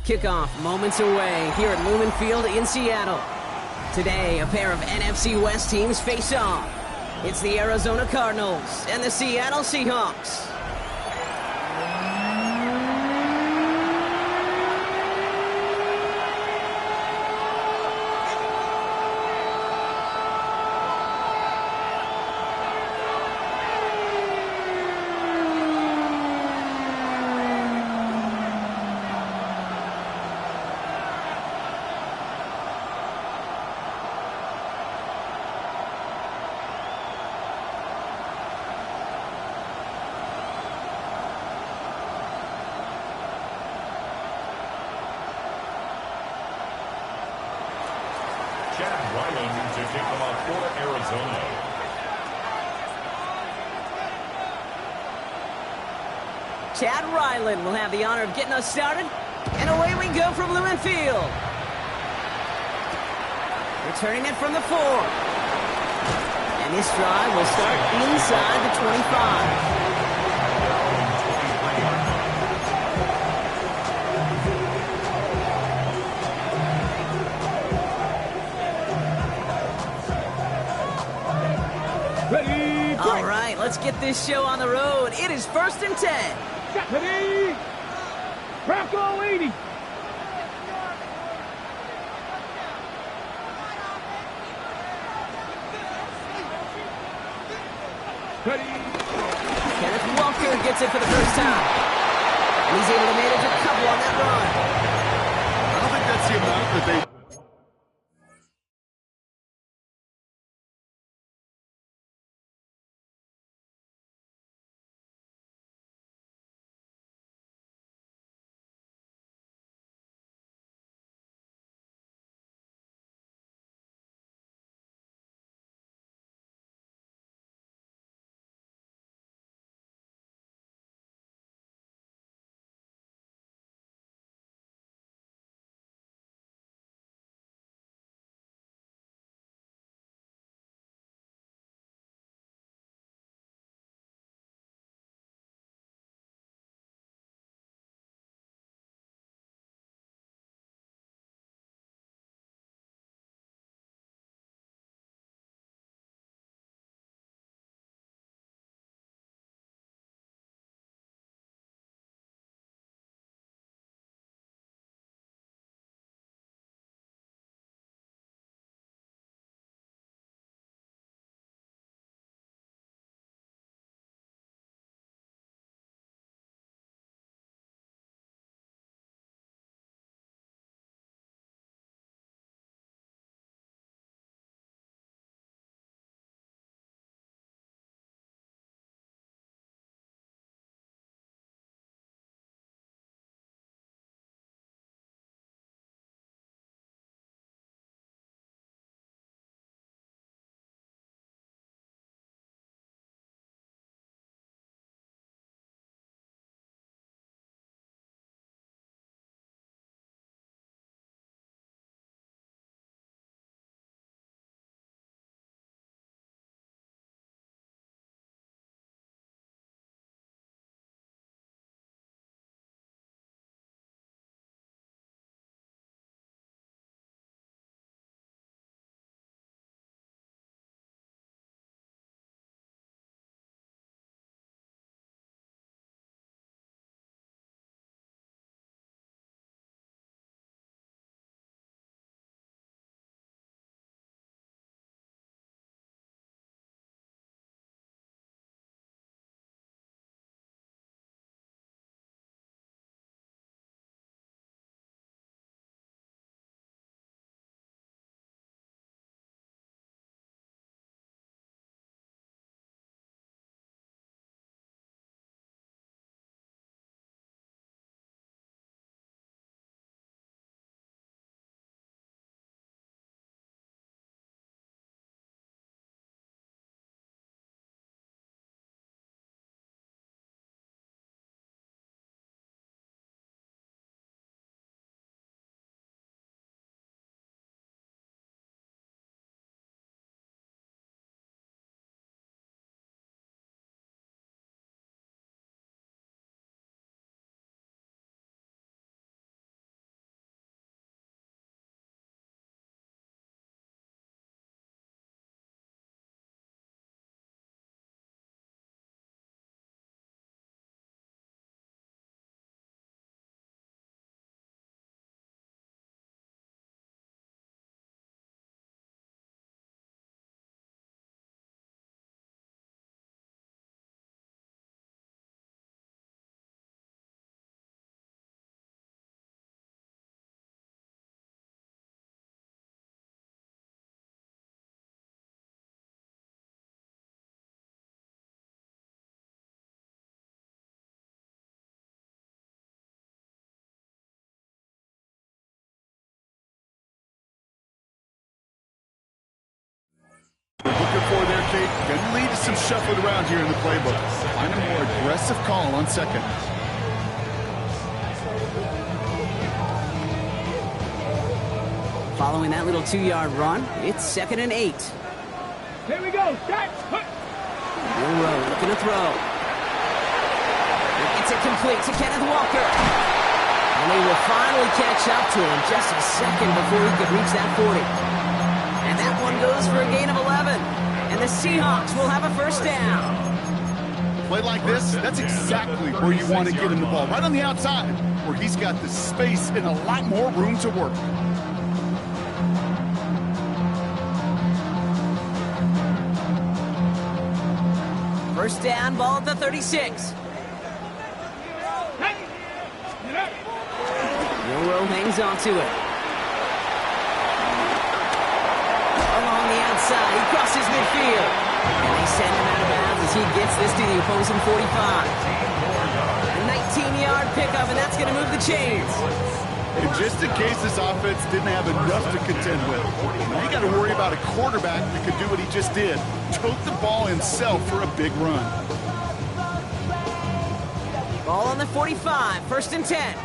Kickoff moments away here at Lumen Field in Seattle. Today, a pair of NFC West teams face off. It's the Arizona Cardinals and the Seattle Seahawks. To kick them off for Arizona. Chad Ryland will have the honor of getting us started. And away we go from Lumen Field. Returning it from the 4. And this drive will start inside the 25. All right, let's get this show on the road. It is 1st and 10. Ready? Bronco 80. Ready? Kenneth Walker gets it for the first time. And he's able to manage a couple on that run. I don't think that's the amount that they Kate. Gonna lead to some shuffling around here in the playbook. Find a more aggressive call on second. Following that little 2-yard run, it's 2nd and 8. Here we go. Start. Monroe looking to throw. It's it complete to Kenneth Walker. And they will finally catch up to him just a second before he could reach that 40. And that one goes for a gain of 11. And the Seahawks will have a first down. Play like this, that's exactly where you want to get him the ball. Right on the outside, where he's got the space and a lot more room to work. First down, ball at the 36. Monroe hangs on to it. Along the outside, he crosses midfield. And they send him out of bounds as he gets this to the opposing 45. A 19-yard pickup, and that's going to move the chains. And just in case this offense didn't have enough to contend with, now you got to worry about a quarterback that could do what he just did. Tote the ball himself for a big run. Ball on the 45, 1st and 10.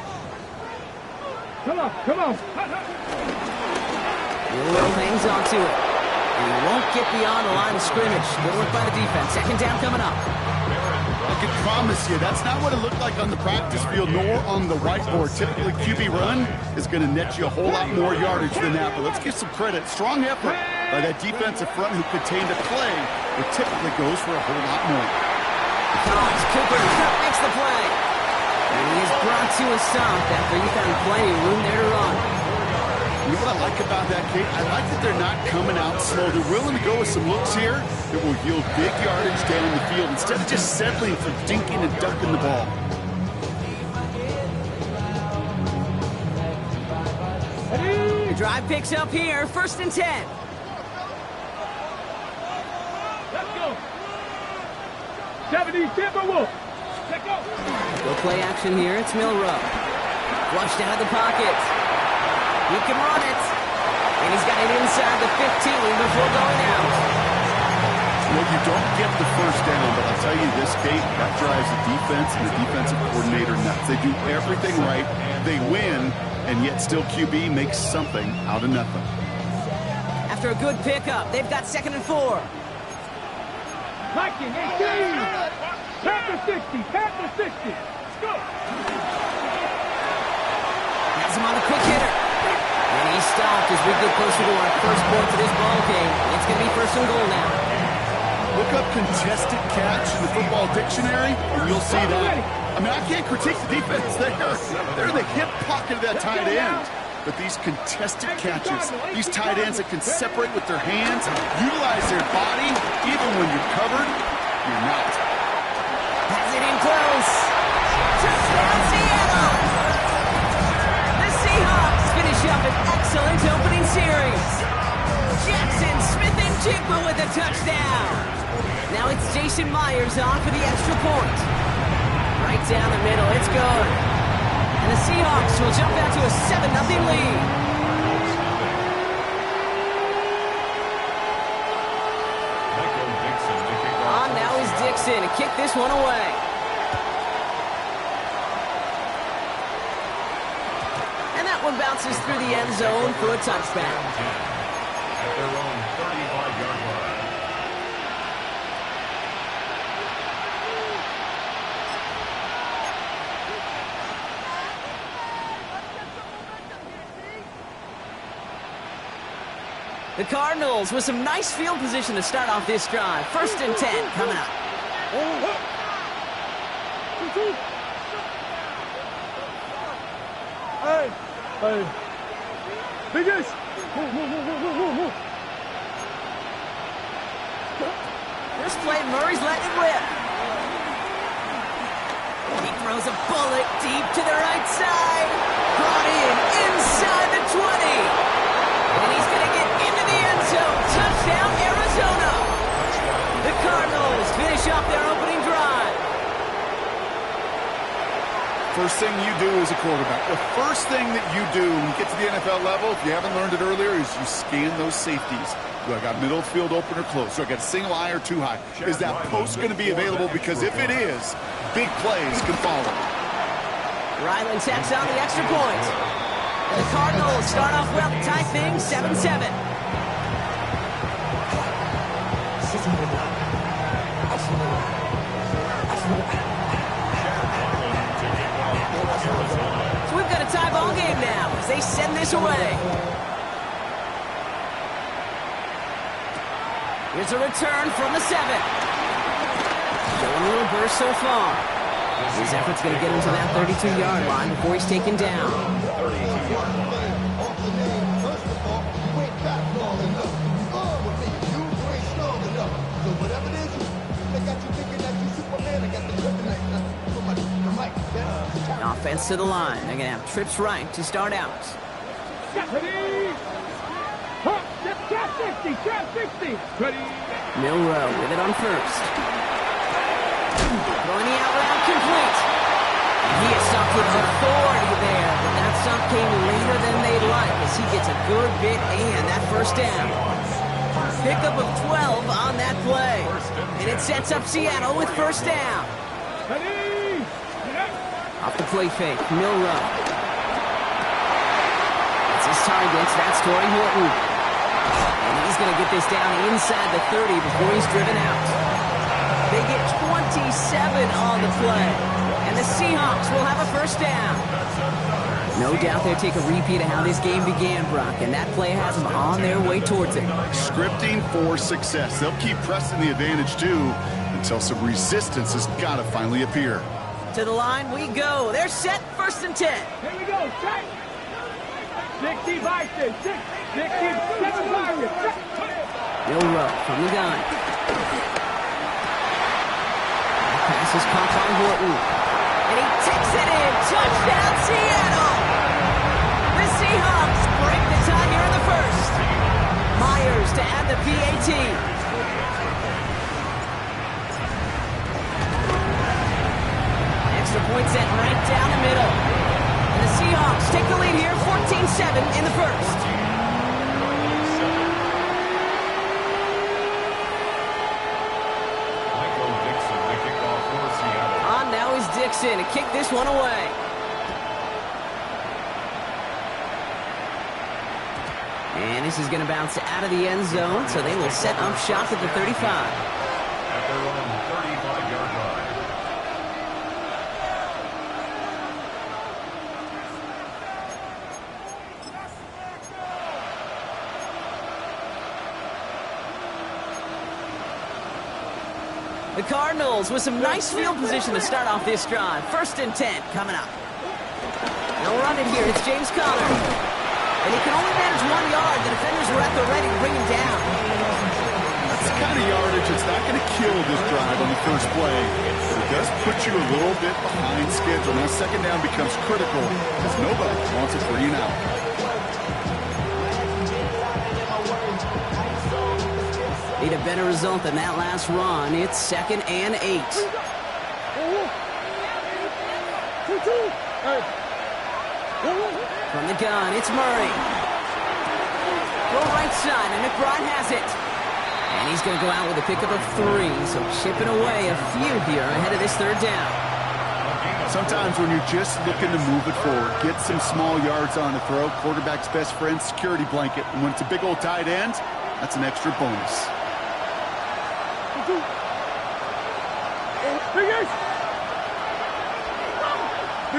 Come on, come on. Monroe hangs on to it. And he won't get beyond the line of scrimmage. Good work by the defense. 2nd down coming up. I can promise you, that's not what it looked like on the practice field nor on the whiteboard. Typically, QB run is going to net you a whole lot more yardage than that. But let's give some credit. Strong effort by that defensive front who contained a play that typically goes for a whole lot more. Cox, Cooper makes the play. And he is brought to a stop after he found plenty of room there to run. You know what I like about that, Kate? I like that they're not coming out slow. They're willing to go with some looks here that will yield big yardage down the field instead of just settling for dinking and ducking the ball. The drive picks up here, 1st and 10. Let's go. 70 Timberwolves. Let's go. Go play action here, it's Milroe. Flushed out of the pocket. He can run it. And he's got it inside the 15 before going out. Well, you don't get the first down, but I'll tell you this, Kate, that drives the defense and the defensive coordinator nuts. They do everything right. They win, and yet still QB makes something out of nothing. After a good pickup, they've got 2nd and 4. Viking 18. Panther 60. Panther 60. Let's go. Has him on the quick hitter. And he's stopped as we get closer to our first point for this ball game. It's going to be 1st and goal now. Look up contested catch in the football dictionary, and you'll see that. I mean, I can't critique the defense there. They're in the hip pocket of that tight end. But these contested catches, these tight ends that can separate with their hands, utilize their body, even when you're covered, you're not. Has it in close. Touchdown, Seattle! The Seahawks finish up an excellent opening series. Jackson Smith-Njigba with a touchdown. Now it's Jason Myers on for the extra point. Right down the middle, it's good. And the Seahawks will jump out to a 7-0 lead. On now is Dixon to kick this one away. And that one bounces through the end zone for a touchback. At their own 35-yard line. The Cardinals with some nice field position to start off this drive. 1st and 10 coming up. Hey. Biggest. First play, Murray's letting it rip. He throws a bullet deep to the right side. Brought in inside the 20. And he's going to get into the end zone. Touchdown, Arizona. The Cardinals finish up their opening drive. first thing you do as a quarterback, the first thing that you do when you get to the NFL level, if you haven't learned it earlier, is you scan those safeties. Do I got middle field open or close? Do I got a single high or two high? Is that post going to be available? Because if it is, big plays can follow. Ryland tacks on the extra point. And the Cardinals start off well to tie things 7-7. So we've got a tie ball game now as they send this away. Here's a return from the 7. Showing a little burst so far. His effort's going to get him to that 32-yard line before he's taken down. Offense to the line. They're going to have trips right to start out. Ready? Trap 60, trap 60. Ready? Milrow with it on first. Throwing the out route complete. He is stopped with authority there, but that stop came later than they'd like as he gets a good bit and that first down. Pickup of 12 on that play. And it sets up Seattle with first down. Ready? Off the play fake, Milrow. That's his target, that's Torrey Horton. And he's going to get this down inside the 30 before he's driven out. They get 27 on the play. And the Seahawks will have a first down. No doubt they'll take a repeat of how this game began, Brock. And that play has them on their way towards it. Scripting for success. They'll keep pressing the advantage, too, until some resistance has got to finally appear. To the line we go. They're set, 1st and 10. Here we go, check. 65, 75. Milrow from the gun. Pass is caught by Horton. And he takes it in. Touchdown, Seattle. The Seahawks break the tie here in the first. Myers to add the PAT. Extra point set right down the middle. And the Seahawks take the lead here, 14-7 in the first. On now is Dixon to kick this one away. And this is going to bounce out of the end zone, so they will set up shop at the 35. At their own 35-yard line. The Cardinals with some nice field position to start off this drive. 1st and 10 coming up. They'll run it here. It's James Conner. And he can only manage 1 yard. The defenders were at the ready to bring him down. That's the kind of yardage that's not going to kill this drive on the first play. But it does put you a little bit behind schedule. Now, 2nd down becomes critical because nobody wants a 3 and out. Need a better result than that last run. It's 2nd and 8. From the gun, it's Murray. Go right side, and McBride has it. And he's going to go out with a pickup of 3, so chipping away a few here ahead of this 3rd down. Sometimes when you're just looking to move it forward, get some small yards on the throw, quarterback's best friend, security blanket. And when it's a big old tight end, that's an extra bonus. Big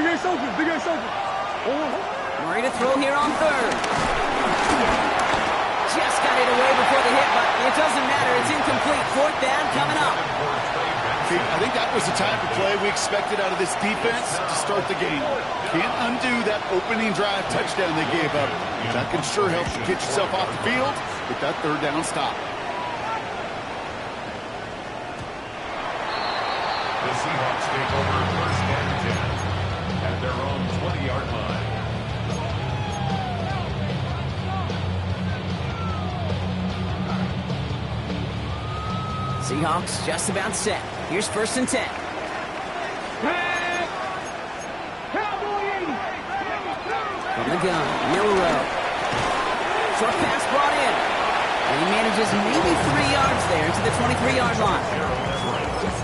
Ace open. Murray to throw here on 3rd. Just got it away before the hit, but it doesn't matter. It's incomplete. 4th down coming up. I think that was the type of play we expected out of this defense to start the game. Can't undo that opening drive touchdown they gave up. That can sure help you get yourself off the field with that 3rd down stop. The Seahawks take over 1st and 10 at their own 20-yard line. Seahawks just about set. Here's 1st and 10. From the gun, Milrow. Short pass brought in. And he manages maybe 3 yards there to the 23-yard line.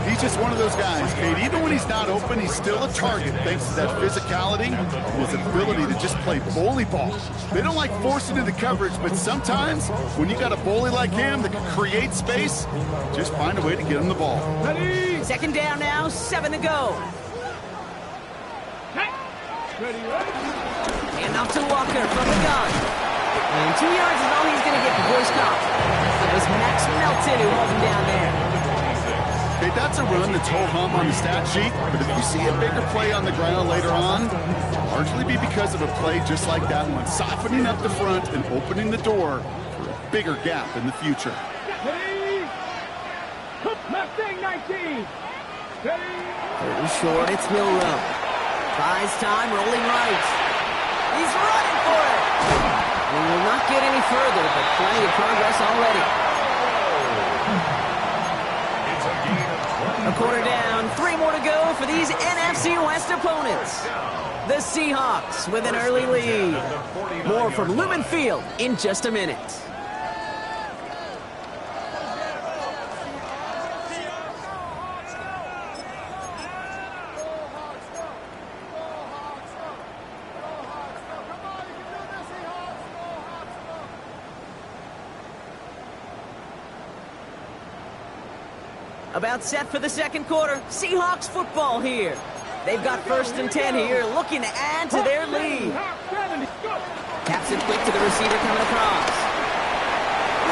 He's just one of those guys, Kate. Even when he's not open, he's still a target thanks to that physicality and his ability to just play bully ball. They don't like forcing into coverage, but sometimes when you got a bully like him that can create space, just find a way to get him the ball. Ready? Second down now, 7 to go. Ready, ready? Hand off to Walker from the gun. And 2 yards is all he's going to get before he's caught. It was Max Melton who held him down there. Okay, that's a run that's ho-hum on the stat sheet, but if you see a bigger play on the ground later on, it'll largely be because of a play just like that one, softening up the front and opening the door for a bigger gap in the future. Ready? Mustang 19. Ready? Third and short, it's Milrow. Buys time, rolling right. He's running for it. We will not get any further, but plenty of progress already. A quarter down, 3 more to go for these NFC West opponents. The Seahawks with an early lead. More from Lumen Field in just a minute. About set for the second quarter. Seahawks football here. They've got 1st and 10 here, looking to add to their lead. Taps it quick to the receiver coming across.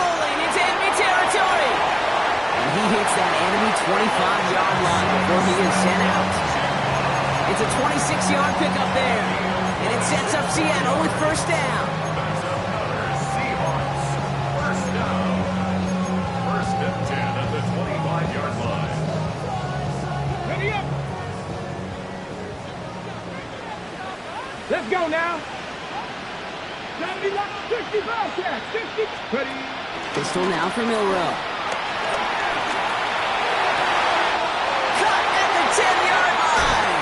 Rolling into enemy territory. And he hits that enemy 25-yard line before he is sent out. It's a 26-yard pickup there. And it sets up Seattle with 1st down. Seahawks, 1st down. 1st and 10 at the 25-yard line. Ready up. Let's go now. 65 catch. 60. Ready. Pistol now for Milrow. Cut at the 10-yard line.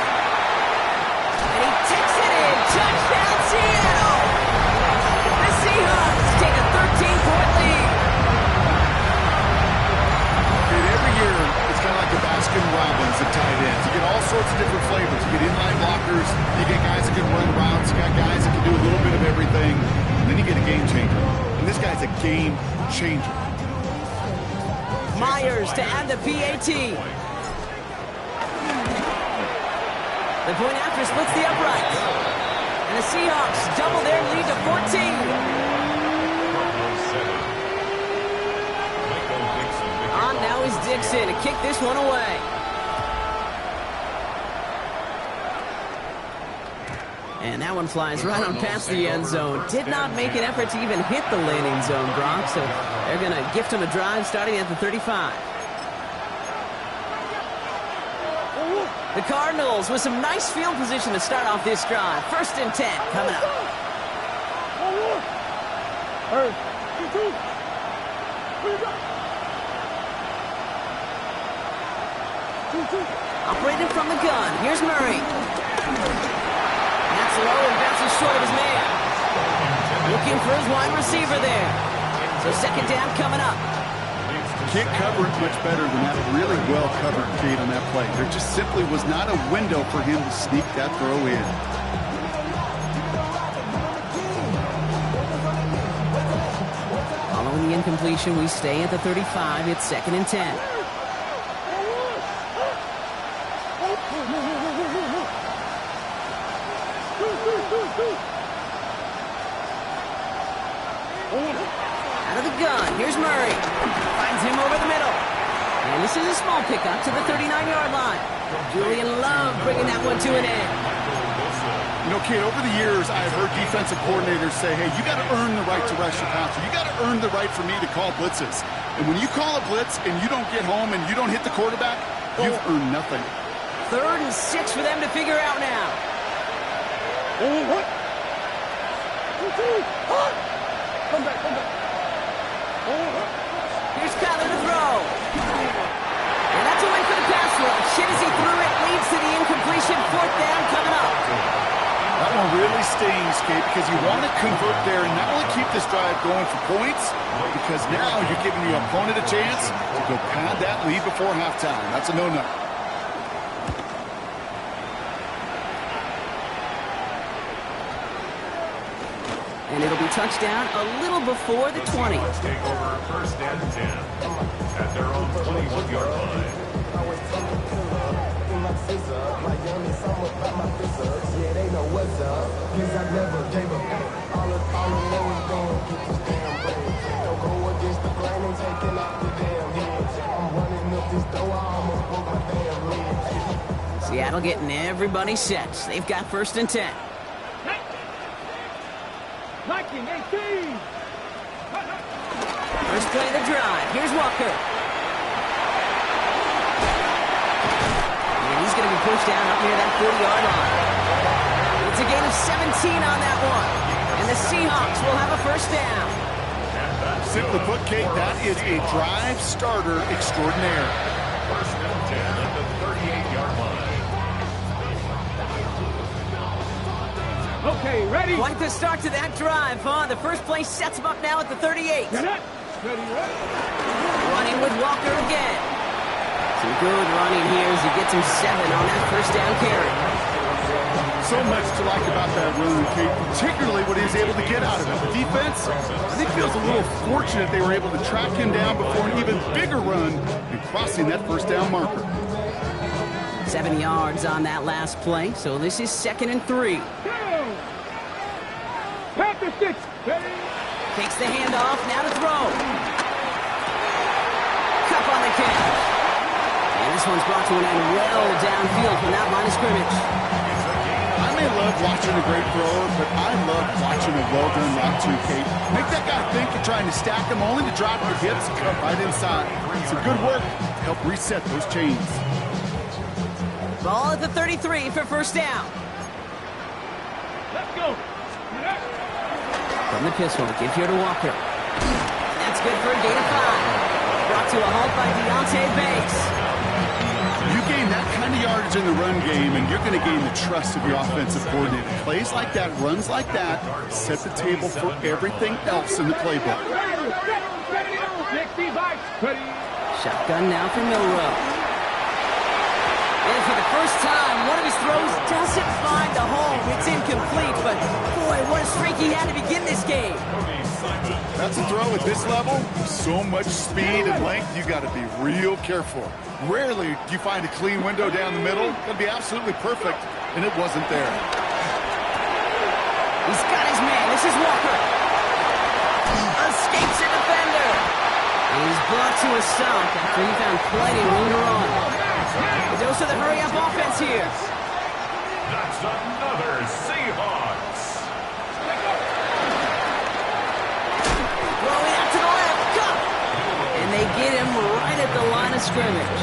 And he takes it in. Touchdown, Seattle. The Seahawks take a 13-point lead. And every year, it's kind of like the Baskin Robbins of tight ends. You get all sorts of different flavors. You get inline blockers. You get guys that can run routes. You got guys that can do a little bit of everything. And then you get a game changer. And this guy's a game changer. Myers to add the PAT. The point after splits the uprights. And the Seahawks double their lead to 14. On now is Dixon to kick this one away. And that one flies right on past the end zone. Did not make an effort to even hit the landing zone, Brock. So they're going to gift him a drive starting at the 35. The Cardinals with some nice field position to start off this drive. 1st and 10 coming up. Operating from the gun. Here's Murray. That's low and bounces short of his man. Looking for his wide receiver there. So 2nd down coming up. Can't cover it much better than that really well-covered Kate on that play. There just simply was not a window for him to sneak that throw in. Following the incompletion, we stay at the 35. It's 2nd and 10. Out of the gun, here's Murray. Finds him over the middle. And this is a small pickup to the 39-yard line. Julian Love bringing that one to an end. You know, Kate, over the years, I've heard defensive coordinators say, hey, you got to earn the right to rush your passer. You got to earn the right for me to call blitzes. And when you call a blitz and you don't get home and you don't hit the quarterback, you've earned nothing. 3rd and 6 for them to figure out now. Come back. Here's Kyler to throw. And that's a win for the pass rush. Hit as he threw it, leads to the incompletion. 4th down coming up. That one really really stings, Kate, because you want to convert there and not only keep this drive going for points, because now you're giving your opponent a chance to go pad that lead before halftime. That's a no-no. And it'll be touchdown a little before the 20. Take over first and 10 at their own 21-yard line. Seattle getting everybody set. They've got first and 10. 19-18. First play of the drive. Here's Walker. And he's going to be pushed down up near that 40-yard line. It's a gain of 17 on that one. And the Seahawks will have a first down. Simply put, Kate, that is a drive starter extraordinaire. First and 10 at the 38-yard line. Okay, ready? Quite the start to that drive, huh? The first play sets him up now at the 38. Ready, ready. Running with Walker again. Some good running here as he gets him 7 on that first down carry. So much to like about that run, Kate, particularly what he was able to get out of it. The defense, I think, feels a little fortunate they were able to track him down before an even bigger run and crossing that first down marker. 7 yards on that last play, so this is 2nd and 3. Panther 6. Ready? Takes the handoff, now to throw. Cup on the catch. And this one's brought to an end well downfield from that line of scrimmage. I may love watching a great thrower, but I love watching a well-done route too, Kate. Make that guy think you're trying to stack him only to drop your hips and cut right inside. Some good work to help reset those chains. Ball at the 33 for first down. Let's go. From the pistol, give here to Walker. That's good for a gain of 5. Brought to a halt by Deontay Banks. You gain that kind of yardage in the run game, and you're going to gain the trust of your offensive coordinator. Plays like that, runs like that, set the table for everything else in the playbook. Shotgun now for Milrow. And for the first time, one of his throws doesn't find the hole. It's incomplete, but boy, what a streak he had to begin this game. That's a throw at this level. So much speed and length, you got to be real careful. Rarely do you find a clean window down the middle. It'll be absolutely perfect, and it wasn't there. He's got his man. This is Walker. Escapes a defender. And he's brought to a stop after he found plenty room to run. A dose of the hurry-up offense here. That's another Seahawks. Rolling out to the left. Go! And they get him right at the line of scrimmage.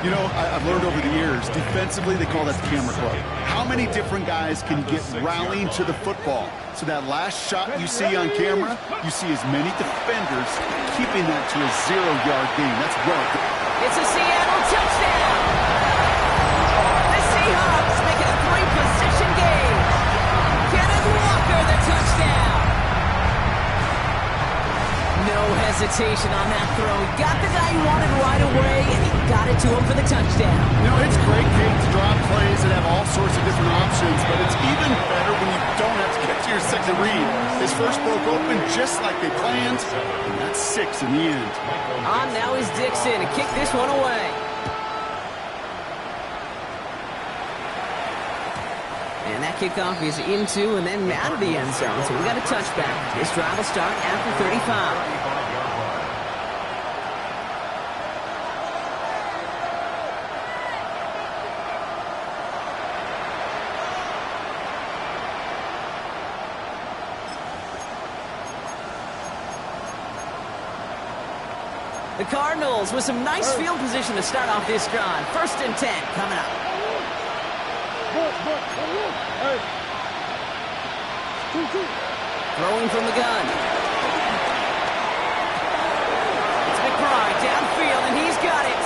You know, I've learned over the years, defensively, they call that the camera club. How many different guys can get rallying to the football? So that last shot you see on camera, you see as many defenders keeping that to a 0-yard gain. That's well good. It's a Seattle touchdown. The Seahawks make it a 3-possession game. Kenneth Walker, the touchdown. No hesitation on that throw. He got the guy he wanted right away, and he got it to him for the touchdown. You know, it's great, Kate, to drop plays that have all sorts of different options, but it's even better when you don't have to get to your second read. His first broke open just like they planned, and that's 6 in the end. On now is Dixon to kick this one away. And that kickoff is into and then out of the end zone. So we got a touchback. This drive will start after 35. The Cardinals with some nice field position to start off this drive. 1st and 10 coming up. Throwing from the gun. It's McBride downfield, and he's got it.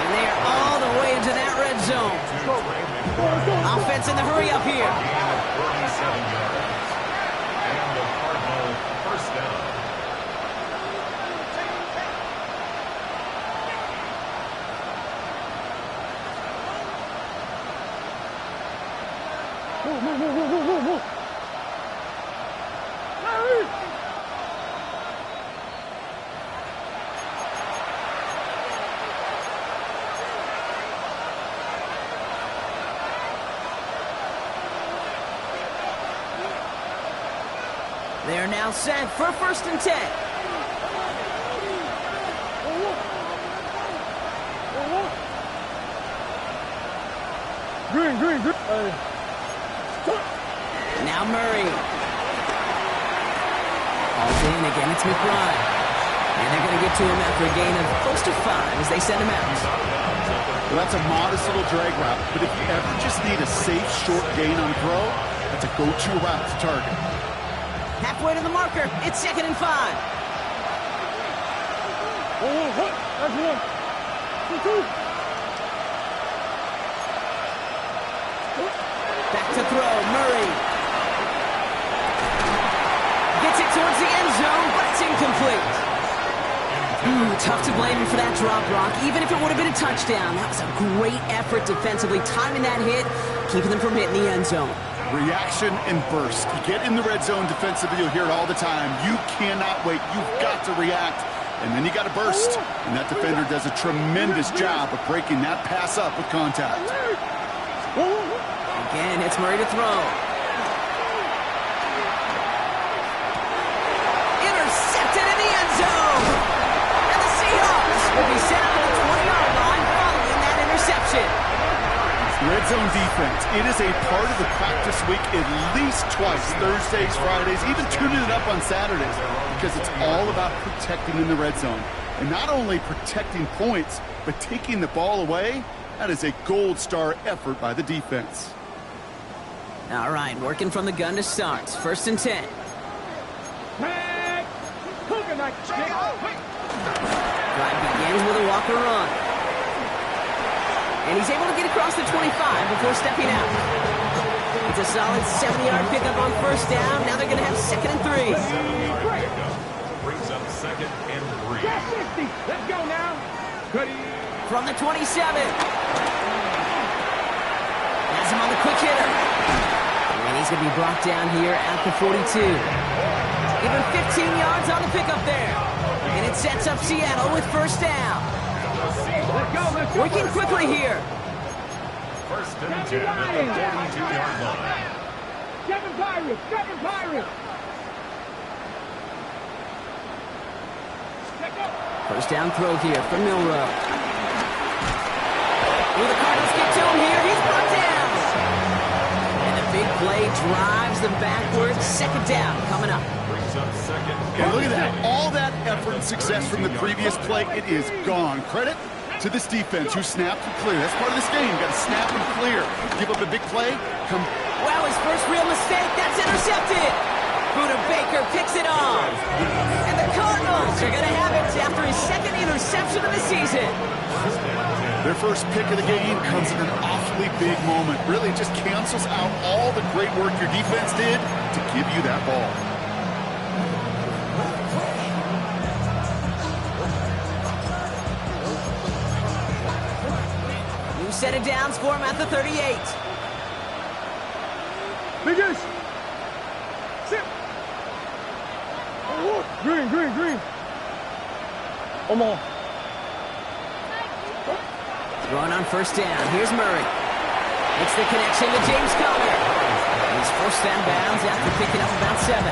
And they are all the way into that red zone. Offense in the hurry up here. Gain of 37 yards. And the Cardinal first down. Move. They are now set for 1st and 10. Green. Now Murray. Ball's in again. It's McBride. And they're going to get to him after a gain of close to 5 as they send him out. Well, that's a modest little drag route, but if you ever just need a safe, short gain on throw, that's a go-to route to target. Halfway to the marker. It's 2nd and 5. That's one. 2. Back to throw. Murray. Gets it towards the end zone, but it's incomplete. Tough to blame him for that drop, Brock. Even if it would have been a touchdown, that was a great effort defensively, timing that hit, keeping them from hitting the end zone. Reaction and burst. You get in the red zone defensively, you'll hear it all the time. You cannot wait. You've got to react. And then you got to burst. And that defender does a tremendous job of breaking that pass up with contact. Again, it's Murray to throw. Intercepted in the end zone. And the Seahawks will be set up at the 20-yard line following that interception. Red zone defense, it is a part of the practice week at least twice, Thursdays, Fridays, even tuning it up on Saturdays, because it's all about protecting in the red zone. And not only protecting points, but taking the ball away. That is a gold star effort by the defense. All right, working from the gun to start. 1st and 10. Drive begins with a walker run. And he's able to get across the 25 before stepping out. It's a solid 70-yard pickup on 1st down. Now they're going to have 2nd and 3. Brings up 2nd and 3. Let's go now. From the 27. Has him on the quick hitter. And he's going to be brought down here at the 42. Give him 15 yards on the pickup there. And it sets up Seattle with 1st down. Let's go. Working quickly here. 1st and 10 at the 42-yard line. Seven Pirates. 1st down throw here from Milrow. Will the Cardinals get to him here? He's brought down. And the big play drives them backwards. 2nd down coming up. Brings up 2nd. And look at that. All that effort and success from the previous play, it is gone. Credit to this defense who snapped and clear. That's part of this game. You got to snap and clear. Give up a big play. Well, his first real mistake. That's intercepted. Buda Baker picks it off. And the Cardinals are going to have it after his 2nd interception of the season. Their first pick of the game comes in an awfully big moment. Really just cancels out all the great work your defense did to give you that ball. New set of downs for him at the 38. Biggest. Sit. Green. Omaha. Throwing on 1st down. Here's Murray. It's the connection to James Conner. He's forced down bounds after picking up about 7.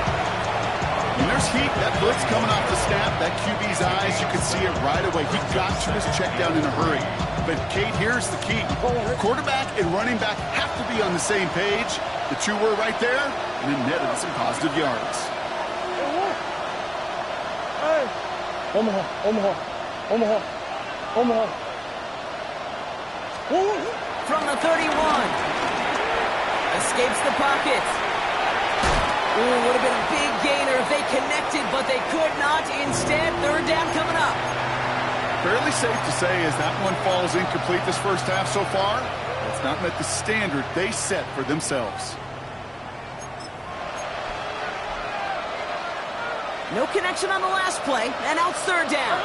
When there's heat, that blitz coming off the snap, that QB's eyes, you can see it right away. He got to his check down in a hurry. But, Kate, here's the key. Quarterback and running back have to be on the same page. The two were right there, and it netted some positive yards. Hey. Omaha. From the 31. Escapes the pocket. Ooh, would have been a big gainer if they connected, but they could not. Instead, 3rd down coming up. Fairly safe to say as that one falls incomplete this first half so far, It's not met the standard they set for themselves. No connection on the last play, and now it's third down.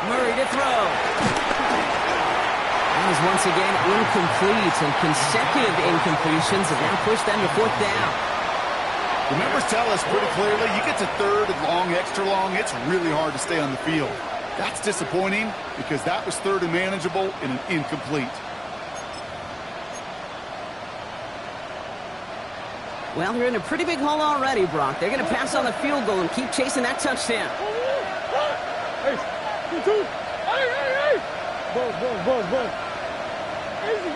Murray to throw. That is once again incomplete, and consecutive incompletions have now pushed them to fourth down. The numbers tell us pretty clearly, you get to third and long, extra long, it's really hard to stay on the field. That's disappointing because that was third and manageable and an incomplete. Well, they're in a pretty big hole already, Brock. They're going to pass on the field goal and keep chasing that touchdown. Hey, 2-2. Hey. Buzz. Easy.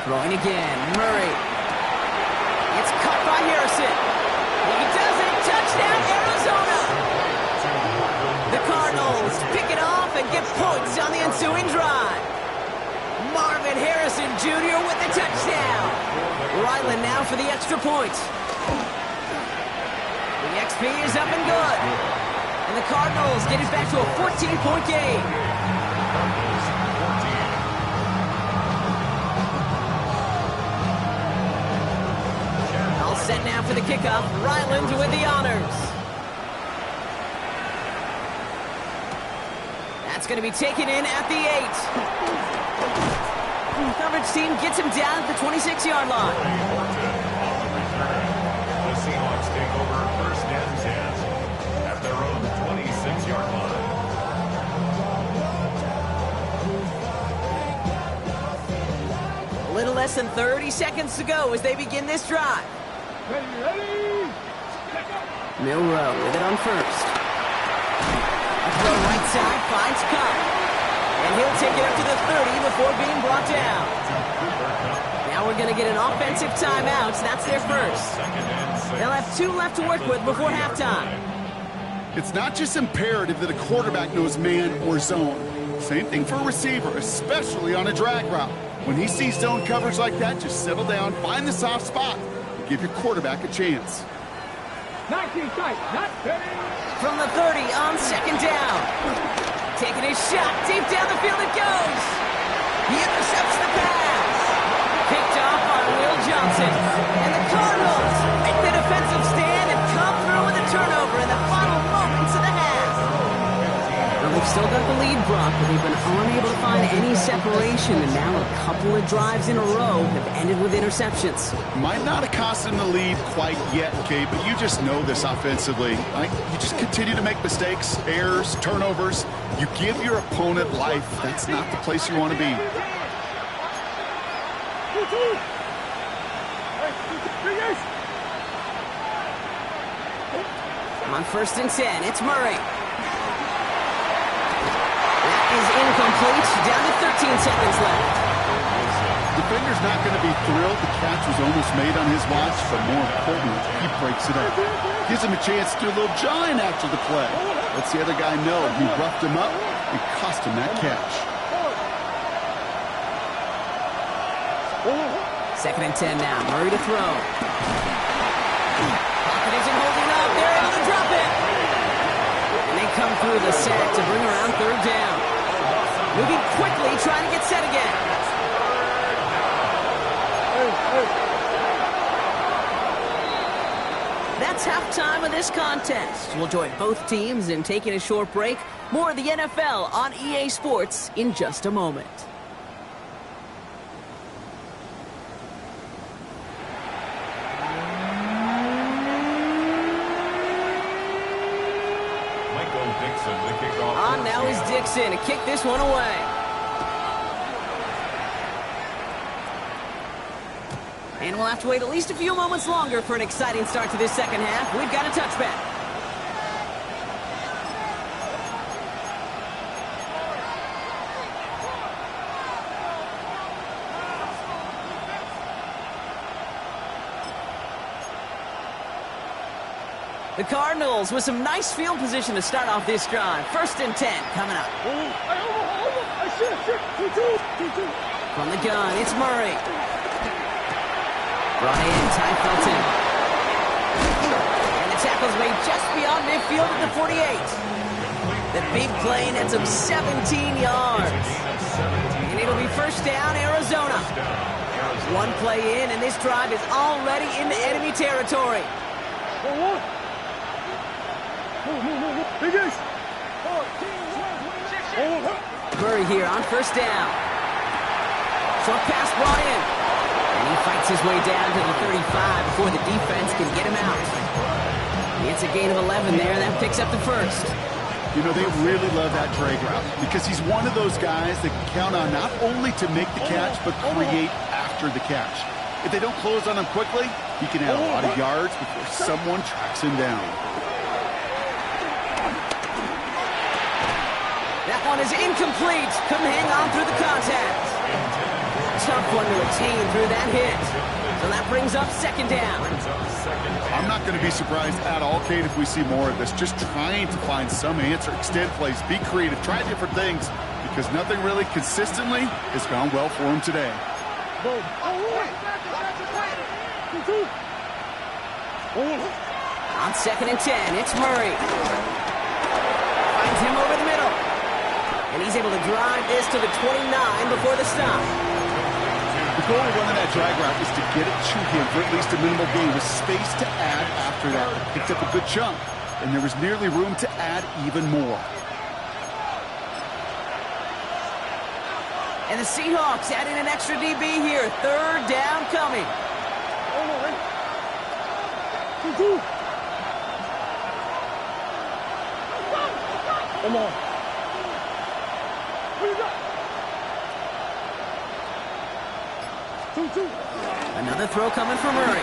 Throwing again, Murray. It's caught by Harrison. He does it. Touchdown, Arizona. The Cardinals pick it off and get points on the ensuing drive. Marvin Harrison Jr. with the touchdown. Ryland now for the extra point. The XP is up and good. And the Cardinals get it back to a 14-point game. Set now for the kickoff. Ryland with the honors. That's going to be taken in at the 8. Coverage team gets him down at the 26-yard line. The Seahawks take over first and 10 at their own 26-yard line. A little less than 30 seconds to go as they begin this drive. Ready. Milrow with it on first. A throw right side finds Cup. And he'll take it up to the 30 before being brought down. Now we're going to get an offensive timeout. That's their first. They'll have 2 left to work with before halftime. It's not just imperative that a quarterback knows man or zone. Same thing for a receiver, especially on a drag route. When he sees zone coverage like that, just settle down, find the soft spot. Give your quarterback a chance. 19 tight, not 30. From the 30 on second down. Taking his shot, deep down the field it goes. He intercepts the pass. Picked off by Will Johnson. And the Cardinals make the defensive stand and come through with a turnover in the final moments of the half. Well, they've still got the lead, Brock, but they've been unable to find any separation, and now a couple of drives in a row have ended with interceptions. Might not have cost them the lead quite yet, okay, but you just know this offensively. You just continue to make mistakes, errors, turnovers. You give your opponent life. That's not the place you want to be. On first and 10, it's Murray. Is incomplete. Down to 13 seconds left. Defender's not going to be thrilled. The catch was almost made on his watch, but more importantly, he breaks it up. Gives him a chance to do a little giant after the play. Lets the other guy know he roughed him up and cost him that catch. Second and 10 now. Murray to throw. Pocket isn't holding up. They're able to drop it. And they come through the sack to bring around third down. Moving quickly, trying to get set again. That's halftime of this contest. We'll join both teams in taking a short break. More of the NFL on EA Sports in just a moment. On now is Dixon to kick this one away. And we'll have to wait at least a few moments longer for an exciting start to this second half. We've got a touchback. The Cardinals with some nice field position to start off this drive. 1st and 10 coming up. From the gun, it's Murray. Brought in, Ty Felton. And the tackle's made just beyond midfield at the 48. The big play nets him 17 yards. And it'll be 1st down, Arizona. One play in, and this drive is already into enemy territory. Murray here on 1st down. Short pass brought in. And he fights his way down to the 35 before the defense can get him out. It's a gain of 11 there, and that picks up the 1st. You know, they really love that drag route because he's one of those guys that can count on not only to make the catch, but create after the catch. If they don't close on him quickly, he can add a lot of yards before someone tracks him down. That one is incomplete. Couldn't hang on through the contact. Tough one to attain through that hit. So that brings up 2nd down. I'm not going to be surprised at all, Kate, if we see more of this. Just trying to find some answer, extend plays, be creative, try different things, because nothing really consistently has gone well for him today. On 2nd and 10, it's Murray. Finds him over the middle. And he's able to drive this to the 29 before the stop. The goal of running that drag route is to get it to him for at least a minimal gain with space to add after that. He picked up a good chunk, and there was nearly room to add even more. And the Seahawks add in an extra DB here. 3rd down coming. Come on. Another throw coming from Murray.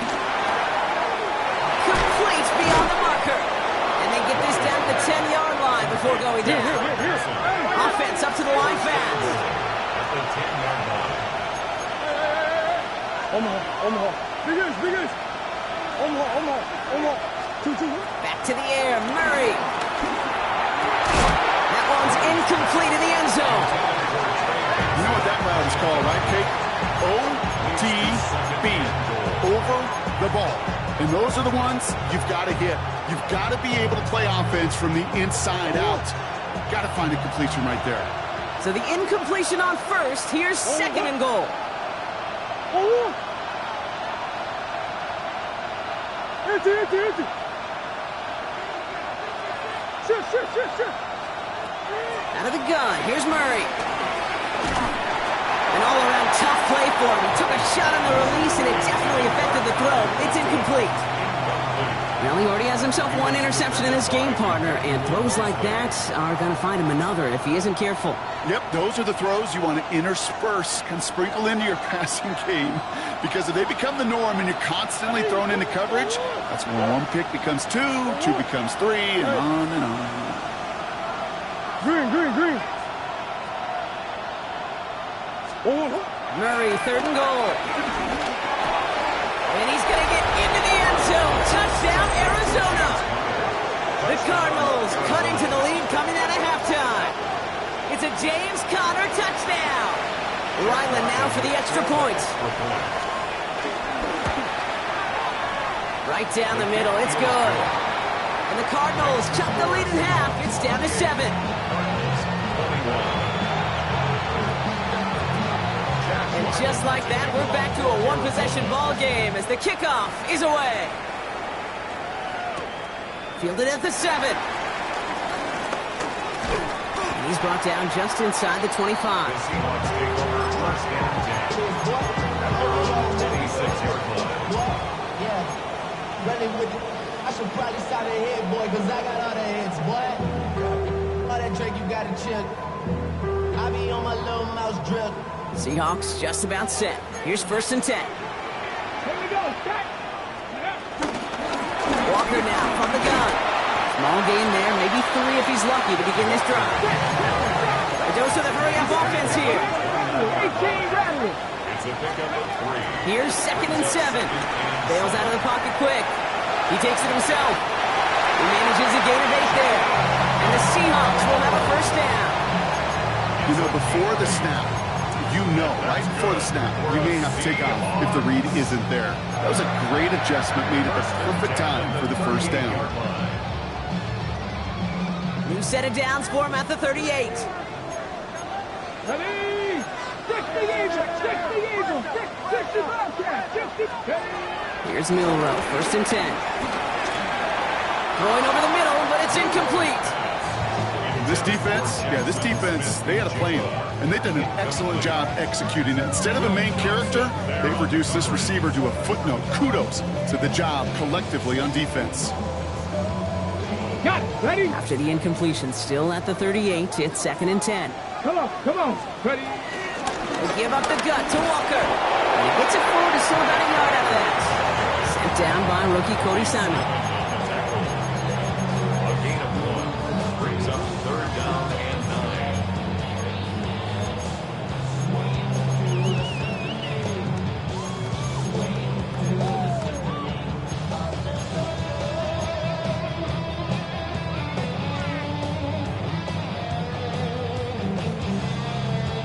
Complete beyond the marker. And they get this down to the 10-yard line before going down. Offense up to the line fast. Back to the air, Murray. That one's incomplete in the end zone. You know what that route is called, right, Kate? OTB, over the ball. And those are the ones you've got to hit. You've got to be able to play offense from the inside out. Got to find a completion right there. So the incompletion on 1st. Here's 2nd and goal. Out of the gun, here's Murray. An all-around tough play for him. He took a shot on the release, and it definitely affected the throw. It's incomplete. Well, he already has himself one interception in his game, partner, and throws like that are going to find him another if he isn't careful. Yep, those are the throws you want to intersperse and sprinkle into your passing game, because if they become the norm and you're constantly thrown into coverage, that's when one pick becomes 2, 2 becomes 3, and on and on. Green. Murray, 3rd and goal. And he's going to get into the end zone. Touchdown, Arizona. The Cardinals cutting to the lead coming out of halftime. It's a James Conner touchdown. Ryland now for the extra point. Right down the middle. It's good. And the Cardinals cut the lead in half. It's down to 7. And just like that, we're back to a one-possession ball game as the kickoff is away. Fielded at the 7. And he's brought down just inside the 25. The Seahawks take over 1st and 10. At their own 26-yard line. Yeah, running with it. I should probably start a head, boy, because I got all the heads, boy. All that drink you got to chill. I be on my little mouse drill. Seahawks just about set. Here's 1st and 10. Here we go. Walker now from the gun. Small gain there, maybe 3 if he's lucky to begin this drive. A dose of the hurry-up offense here. 18 rattling. It's a pickup of 3. Here's 2nd and 7. Bails out of the pocket quick. He takes it himself. He manages a gain of 8 there. And the Seahawks will have a first down. You know, before the snap, right before the snap, you may have to take off if the read isn't there. That was a great adjustment made at the perfect time for the first down. New set of downs for him at the 38. Ready? 60 Eagles, 60 Eagles, 60 Bobcats, 60. Here's Milrow, first and 10. Throwing over the middle, but it's incomplete. This defense, they had a plan, and they've done an excellent job executing it. Instead of a main character, they've reduced this receiver to a footnote. Kudos to the job collectively on defense. Got it. Ready? After the incompletion, still at the 38, it's second and 10. Come on. Ready? They give up the gut to Walker. And he gets it forward to still about a yard after that. Sent down by rookie Cody Simon. A gain of 1 brings up third down and 9.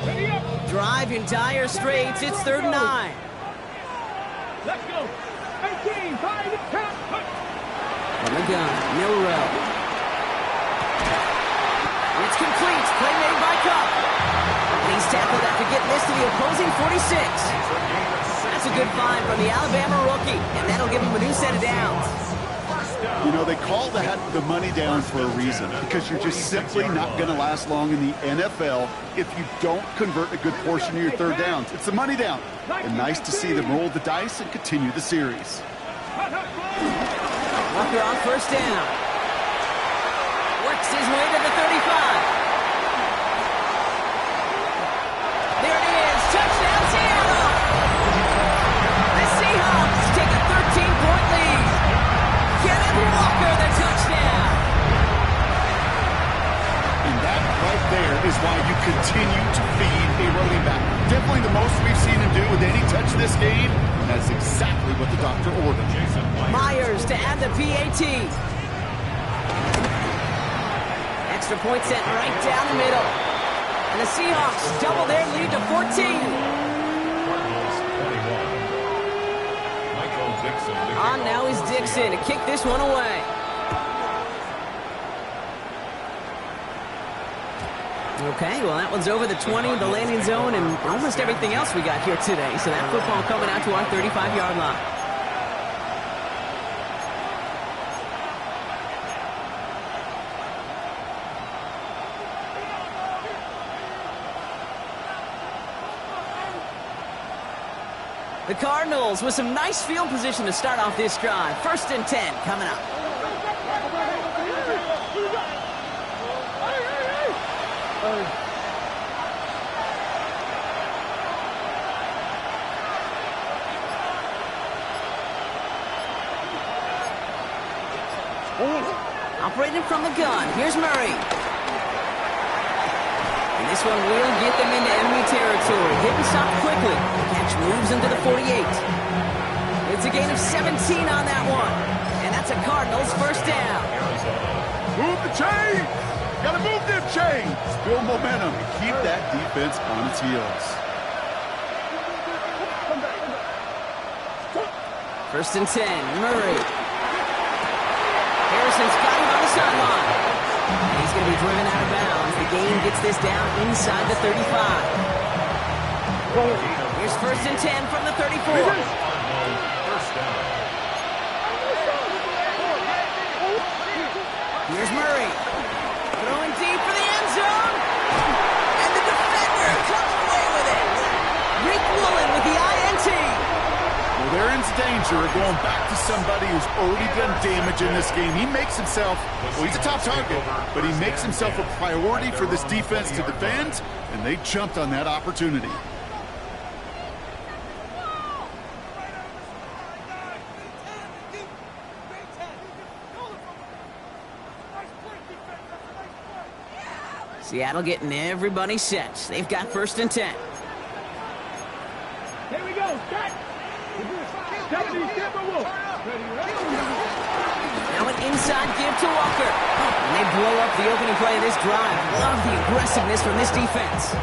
Ready up. Drive in dire straits, it's third and 9. Let's go. 18, 5, count. From the gun, Milrow. It's complete, play made by Cup. And he's tackled after getting this to the opposing 46. That's a good find from the Alabama rookie, and that'll give him a new set of downs. You know, they call that the money down for a reason, because you're just simply not going to last long in the NFL if you don't convert a good portion of your third downs. It's the money down. And nice to see them roll the dice and continue the series. Walker on first down. Works his way to the 35. There it is. Touchdown, Seattle. The Seahawks take a 13-point lead. Kenneth Walker, the touchdown. And that right there is why you continue to feed a running back. Definitely the most we've seen him do with any touch this game. And that's exactly what the doctor ordered. Myers to add the PAT. Extra point sent right down the middle. And the Seahawks double their lead to 14. On now is Dixon to kick this one away. Okay, well that one's over the 20, the landing zone, and almost everything else we got here today. So that football coming out to our 35-yard line. The Cardinals with some nice field position to start off this drive. First and 10 coming up. Operating from the gun. Here's Murray. And this one will get them into enemy territory. Hit and stop quickly. Catch moves into the 48. It's a gain of 17 on that one. And that's a Cardinals first down. Move the chain! Gotta move them chains! Build momentum and keep that defense on its heels. First and 10, Murray. Harrison's got him on the sideline. And he's going to be driven out of bounds. The gain gets this down inside the 35. Here's first and 10 from the 34. First down. Here's Murray. Throwing deep for the end zone. And the defender comes away with it. Rick Woolen with the INT. Well, they're in danger of going back to somebody who's already done damage in this game. He makes himself, well, he's a top target, but he makes himself a priority for this defense to defend, and they jumped on that opportunity. Seattle getting everybody set. They've got first and 10. Here we go. Start. Now an inside give to Walker. And they blow up the opening play of this drive. Love the aggressiveness from this defense.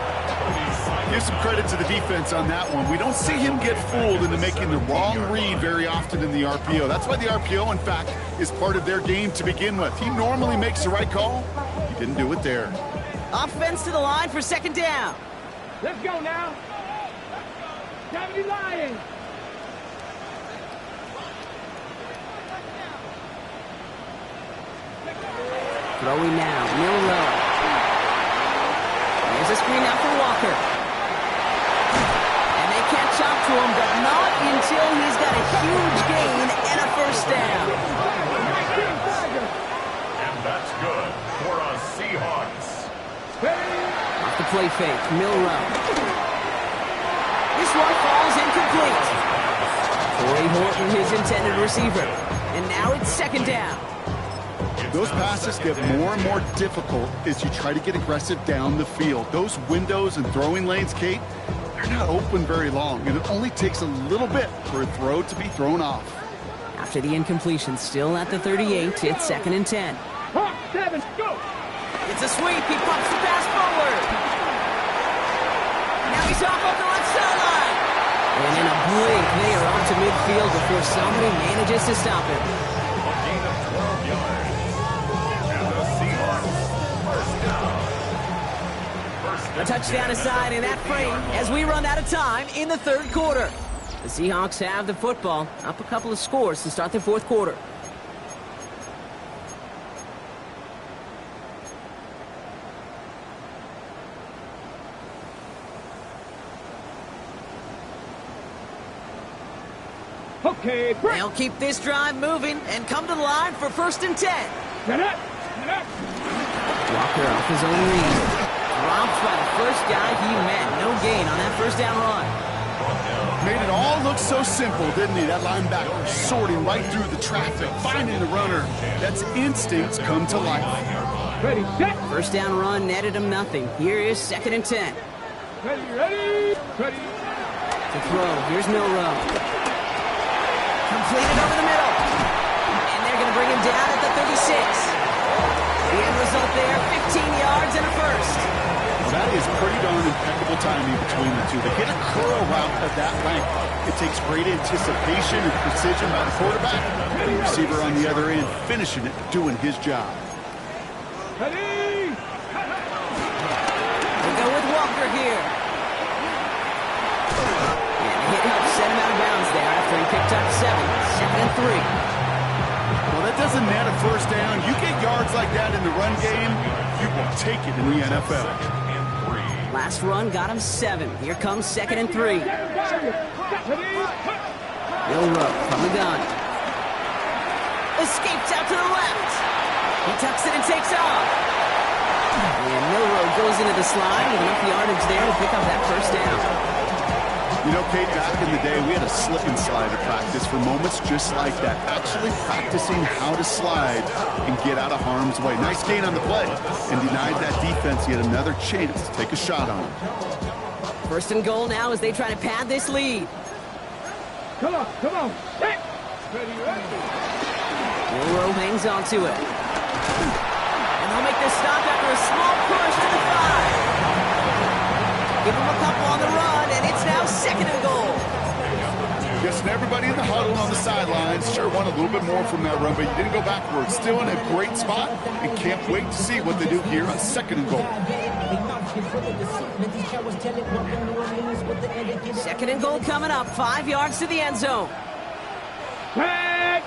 Give some credit to the defense on that one. We don't see him get fooled into making the wrong read very often in the RPO. That's why the RPO, in fact, is part of their game to begin with. He normally makes the right call. He didn't do it there. Offense to the line for second down. Let's go now. Cavity Lions. Throwing now, Miller. There's a screen out for Walker. And they catch up to him, but not until he's got a huge gain and a first down. And that's good for us Seahawks. Off the play fake, Milrow. This one falls incomplete. Corey Horton, his intended receiver. And now it's second down. Those passes get more and more difficult as you try to get aggressive down the field. Those windows and throwing lanes, Kate, they're not open very long, and it only takes a little bit for a throw to be thrown off. After the incompletion, still at the 38, it's second and 10. Hawk 7, go! It's a sweep. He pumps the pass forward. Now he's off of the left sideline. And in a blink, they are up to midfield before somebody manages to stop him. A gain of 12 yards. And the Seahawks first down. A touchdown aside in that frame as we run out of time in the third quarter. The Seahawks have the football, up a couple of scores to start the fourth quarter. Okay, break. They'll keep this drive moving and come to the line for first and 10. Get up. Walker off his own lead. Dropped by the first guy he met. No gain on that first down run. Made it all look so simple, didn't he? That linebacker sorting right through the traffic, finding the runner. That's instincts come to life. Ready, set. First down run netted him nothing. Here is second and 10. Ready. To throw, here's Milrow. Completed over the middle. And they're going to bring him down at the 36. The end result there, 15 yards and a first. Well, that is pretty darn impeccable timing between the two. They hit a curl route of that length. It takes great anticipation and precision by the quarterback. And the receiver on the other end finishing it, doing his job. Ready. They go with Walker here. And the hit helps set him out of bounds there after he picked up 7. Second and 3. Well, that doesn't net a first down. You get yards like that in the run game, you will take it in the NFL. Last run got him 7. Here comes second and 3. Milrow from the gun. Escapes out to the left. He tucks it and takes off. And Milrow goes into the slide with enough yardage there to pick up that first down. You know, Kate, back in the day, we had a slip and slide at practice for moments just like that. Actually practicing how to slide and get out of harm's way. Nice gain on the play and denied that defense yet another chance to take a shot on him. First and goal now as they try to pad this lead. Come on. Set. Ready. Milrow hangs on to it. And they'll make this stop after a small push to the 5. Give him a couple on the run, and it's now second and goal. Guessing everybody in the huddle on the sidelines sure want a little bit more from that run, but you didn't go backwards. Still in a great spot, and can't wait to see what they do here on second and goal. Second and goal coming up, 5 yards to the end zone. Back.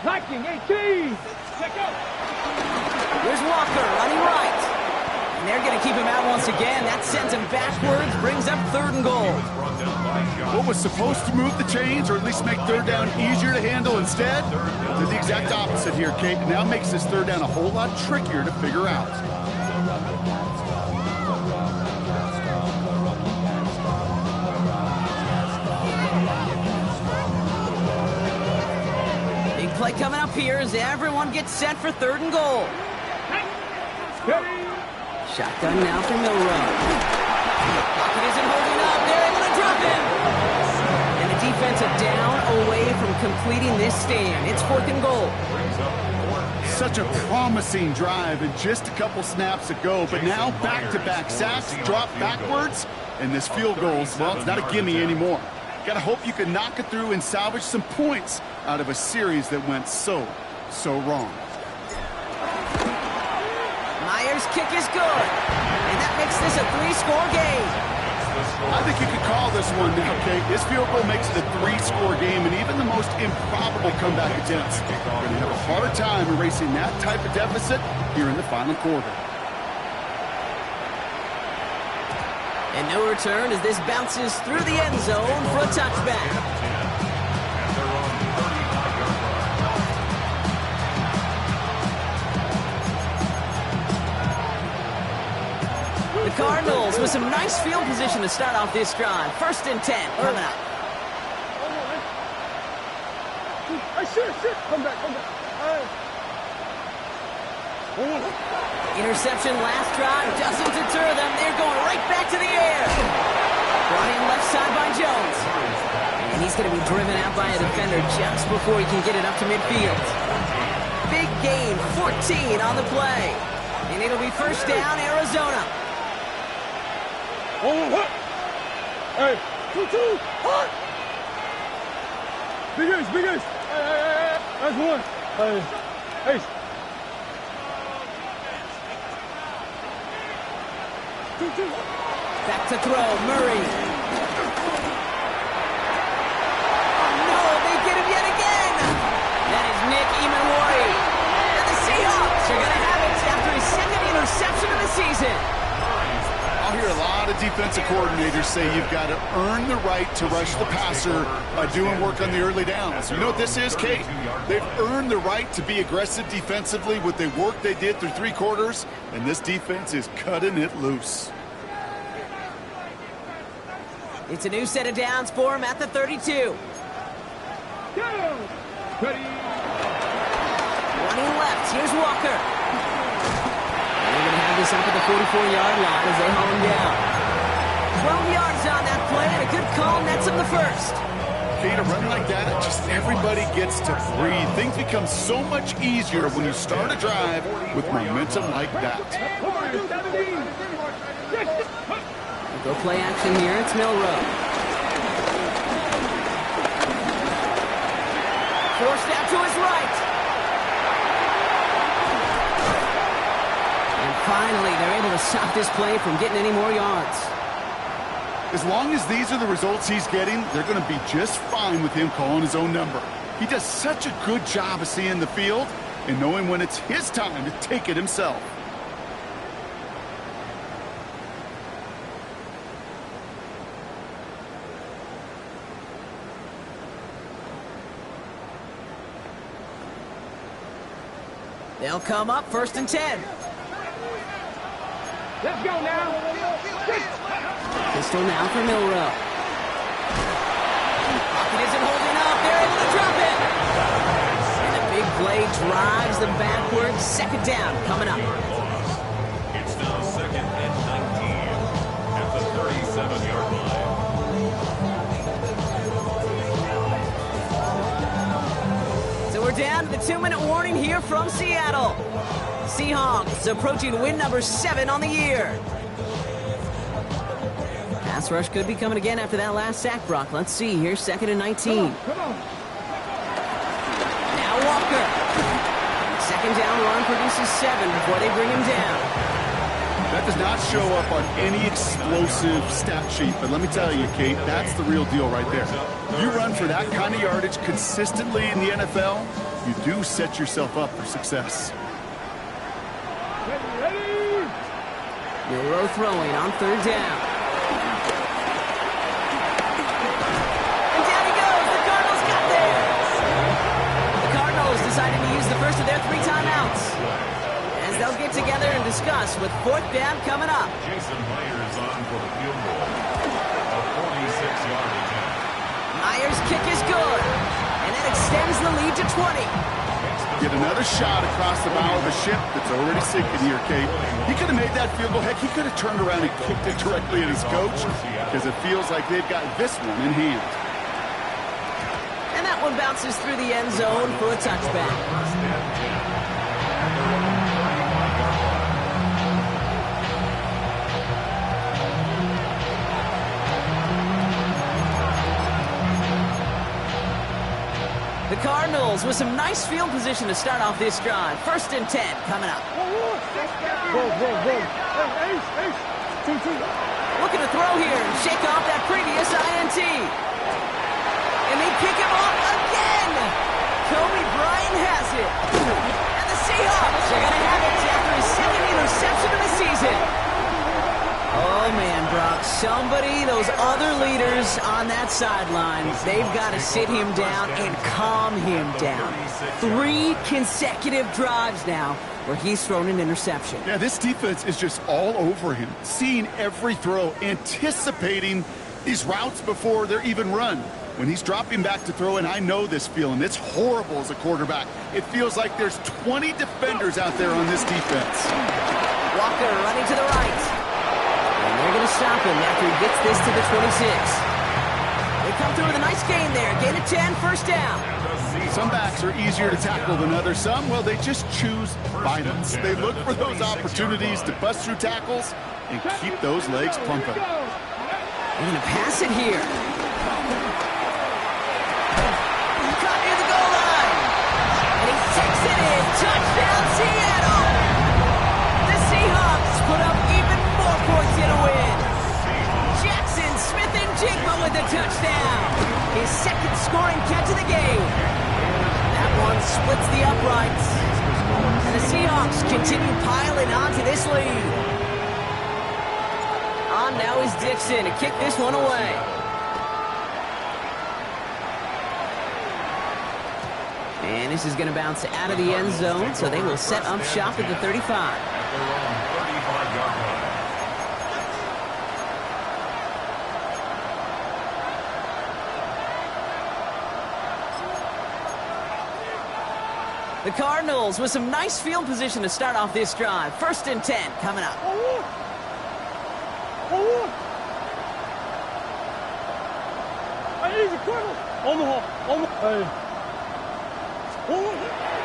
Liking 18. Let go. Here's Walker running right. And they're going to keep him out once again. That sends him backwards, brings up third and goal. What was supposed to move the chains, or at least make third down easier to handle instead, did the exact opposite here, Kate. Now makes this third down a whole lot trickier to figure out. Big play coming up here as everyone gets set for third and goal. Shotgun now for Milrow. Pocket isn't holding up. They're able to drop him. And the defense completing this stand. It's 4th and goal. Such a promising drive and just a couple snaps ago, but now back-to-back sacks, drop backwards, and this field goal, well, it's not a gimme anymore. Gotta hope you can knock it through and salvage some points out of a series that went so wrong. Myers' kick is good, and that makes this a 3-score game. I think you could call this one now, Kate. This field goal makes it a 3-score game, and even the most improbable comeback attempts are going to have a hard time erasing that type of deficit here in the final quarter. And no return as this bounces through the end zone for a touchback. The Cardinals with some nice field position to start off this drive. 1st and 10 coming up. Come back. Interception last drive doesn't deter them. They're going right back to the air. Brought in left side by Jones. And he's going to be driven out by a defender just before he can get it up to midfield. Big gain, 14 on the play. And it'll be 1st down, Arizona. Hey, 2-2, hard. Big ace. Hey, that's one. Hey. Back to throw, Murray. Oh no, they get him yet again. That is Nick Emanwari. And the Seahawks are going to have it after his 2nd interception of the season. I'll hear a lot of defensive coordinators say you've got to earn the right to rush the passer by doing work on the early downs. You know what this is, Kate? They've earned the right to be aggressive defensively with the work they did through 3 quarters, and this defense is cutting it loose. It's a new set of downs for him at the 32. Ready. Running left, here's Walker. They're going to have this up at the 44-yard line as they haul him down. 12 yards on that play, and a good call nets him the 1st. Kate, a run like that, just everybody gets to breathe. Things become so much easier when you start a drive with momentum like that. Go play action here, it's Milrow. Forced out to his right. And finally, they're able to stop this play from getting any more yards. As long as these are the results he's getting, they're going to be just fine with him calling his own number. He does such a good job of seeing the field and knowing when it's his time to take it himself. They'll come up 1st and 10. Let's go now. Pistol now for Milrow. Pocket isn't holding up. They're able to drop it. And a big play drives them backwards. 2nd down coming up. It's now 2nd and 19 at the 37-yard line. So we're down to the 2-minute warning here from Seattle. Seahawks approaching win number 7 on the year. Pass rush could be coming again after that last sack, Brock. Let's see here, 2nd and 19. Come on. Now Walker. 2nd down run produces 7 before they bring him down. That does not show up on any explosive stat sheet, but let me tell you, Kate, that's the real deal right there. You run for that kind of yardage consistently in the NFL, you do set yourself up for success. Ready. Milrow throwing on 3rd down. And down he goes. The Cardinals got there. The Cardinals decided to use the first of their 3 timeouts, as they'll get together and discuss with 4th down coming up. Jason Myers on for the field goal. A 46-yard attempt. Myers' kick is good, and that extends the lead to 20. Get another shot across the bow of a ship that's already sinking here, Kate. He could have made that field goal. Heck, he could have turned around and kicked it directly at his coach, because it feels like they've got this one in hand. And that That one bounces through the end zone for a touchback. First and 10. And they're on the 35-yard line. The Cardinals with some nice field position to start off this drive. First and 10 coming up. Looking to throw here and shake off that previous INT. And they pick him off again. Kobe Bryant has it. And the Seahawks are going to have it after his second interception of the season. Oh, man, Brock. Somebody, those other leaders on that sideline, they've got to sit him down and calm him down. 3 consecutive drives now where he's thrown an interception. Yeah, this defense is just all over him, seeing every throw, anticipating these routes before they're even run. When he's dropping back to throw, and I know this feeling, it's horrible as a quarterback. It feels like there's 20 defenders out there on this defense. Walker running to the right. And they're going to stop him after he gets this to the 26. They come through with a nice gain there. Gain of 10, first down. Some backs are easier to tackle than others. Some, well, they just choose violence. They look for those opportunities to bust through tackles and keep those legs pumping. They're going to pass it here. Caught near the goal line. And he takes it in. Touchdown, Seattle. The Seahawks put up even more points in a win. Jackson Smith-Njigba with the touchdown. His second scoring catch of the game. That one splits the uprights. And the Seahawks continue piling on to this lead. On now is Dixon to kick this one away. And this is going to bounce out of the end zone, so they will set up shop at the 35. At their own 35-yard line. The Cardinals with some nice field position to start off this drive. First and 10 coming up.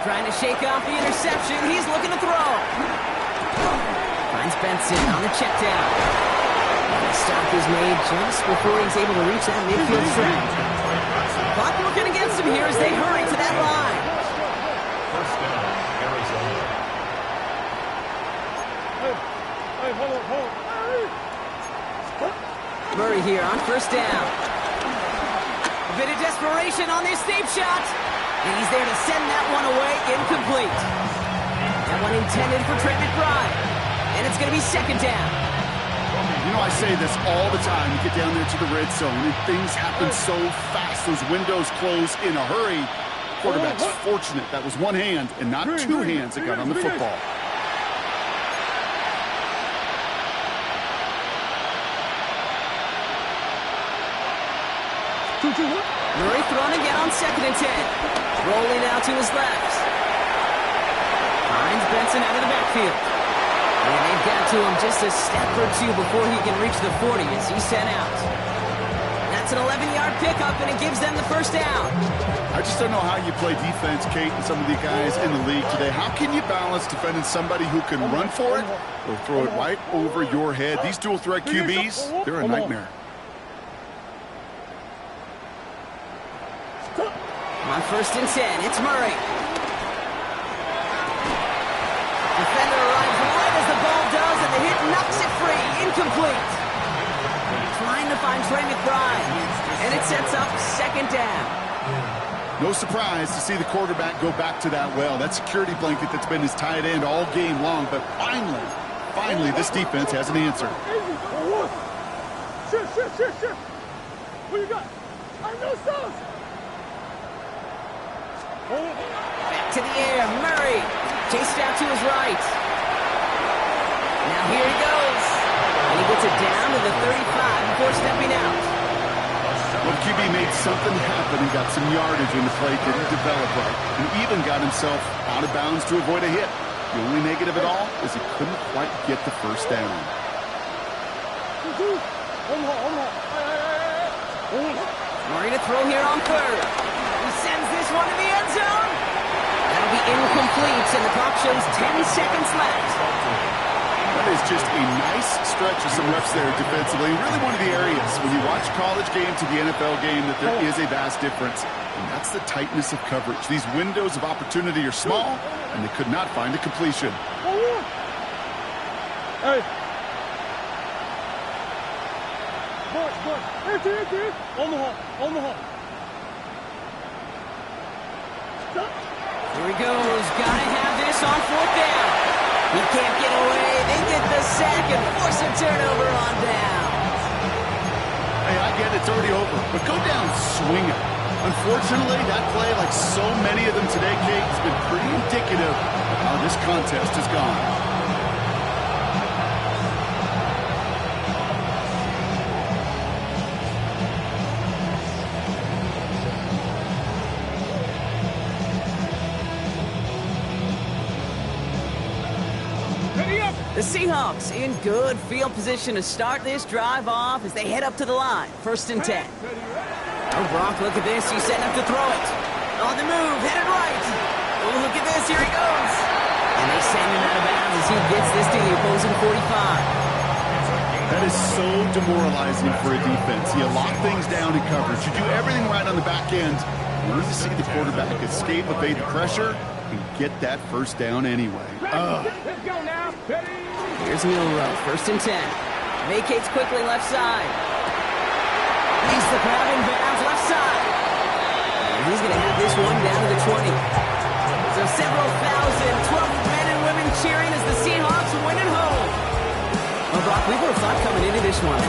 Trying to shake off the interception. He's looking to throw. Finds Benson on the check down. The stop is made just before he's able to reach that midfield stretch. Clock working against him here as they hurry to that line. First down, Arizona. Murray here on first down. A bit of desperation on this deep shot. And he's there to send that one away, incomplete. That one intended for Trey McBride. And it's going to be second down. You know, I say this all the time. You get down there to the red zone, and things happen so fast. Those windows close in a hurry. Quarterback's fortunate. That was one hand and not two hands that got on the football. Murray thrown again on second and 10. Rolling out to his left. Finds Benson out of the backfield. And they've got to him just a step or two before he can reach the 40 as he's sent out. That's an 11-yard pickup, and it gives them the first down. I just don't know how you play defense, Kate, and some of the guys in the league today. How can you balance defending somebody who can run for it or throw it right over your head? These dual-threat QBs, they're a nightmare. On first and 10, it's Murray. Defender arrives right as the ball does, and the hit knocks it free. Incomplete. Trying to find Trey McBride, and it sets up second down. No surprise to see the quarterback go back to that well. That security blanket that's been his tight end all game long, but finally, this defense has an answer. Shit. What you got? I know sauce. Back to the air, Murray. Chased out to his right. Now here he goes. And he gets it down to the 35 before stepping out. Well, QB made something happen and got some yardage when the play didn't develop right. And even got himself out of bounds to avoid a hit. The only negative at all is he couldn't quite get the first down. Murray to throw here on third. He sends one to the end zone. That'll be incomplete, and the clock shows 10 seconds left. That is just a nice stretch of some reps there defensively. Really one of the areas when you watch college game to the NFL game that there is a vast difference. And that's the tightness of coverage. These windows of opportunity are small, and they could not find a completion. Hey. Boy. Here. On the hole. Here he goes. Gotta have this on 4th down. He can't get away. They get the sack and force a turnover on down. Hey, I get it's already over, but go down swinging. Unfortunately, that play, like so many of them today, Kate, has been pretty indicative of how this contest has gone. The Seahawks in good field position to start this drive off as they head up to the line. 1st and 10. Oh, Brock, look at this. He's setting up to throw it. On the move, headed right. Oh, look at this. Here he goes. And they send him out of bounds as he gets this to the opposing 45. That is so demoralizing for a defense. You lock things down in coverage. You do everything right on the back end. You need to see the quarterback escape, evade the pressure, and get that 1st down anyway. Let's go now. Here's Milrow, 1st and 10. Vacates quickly left side. He's the crowd in bounds left side. And he's going to have this one down to the 20. So several thousand 12 men and women cheering as the Seahawks win at home. Well, Brock, we would have thought coming into this one,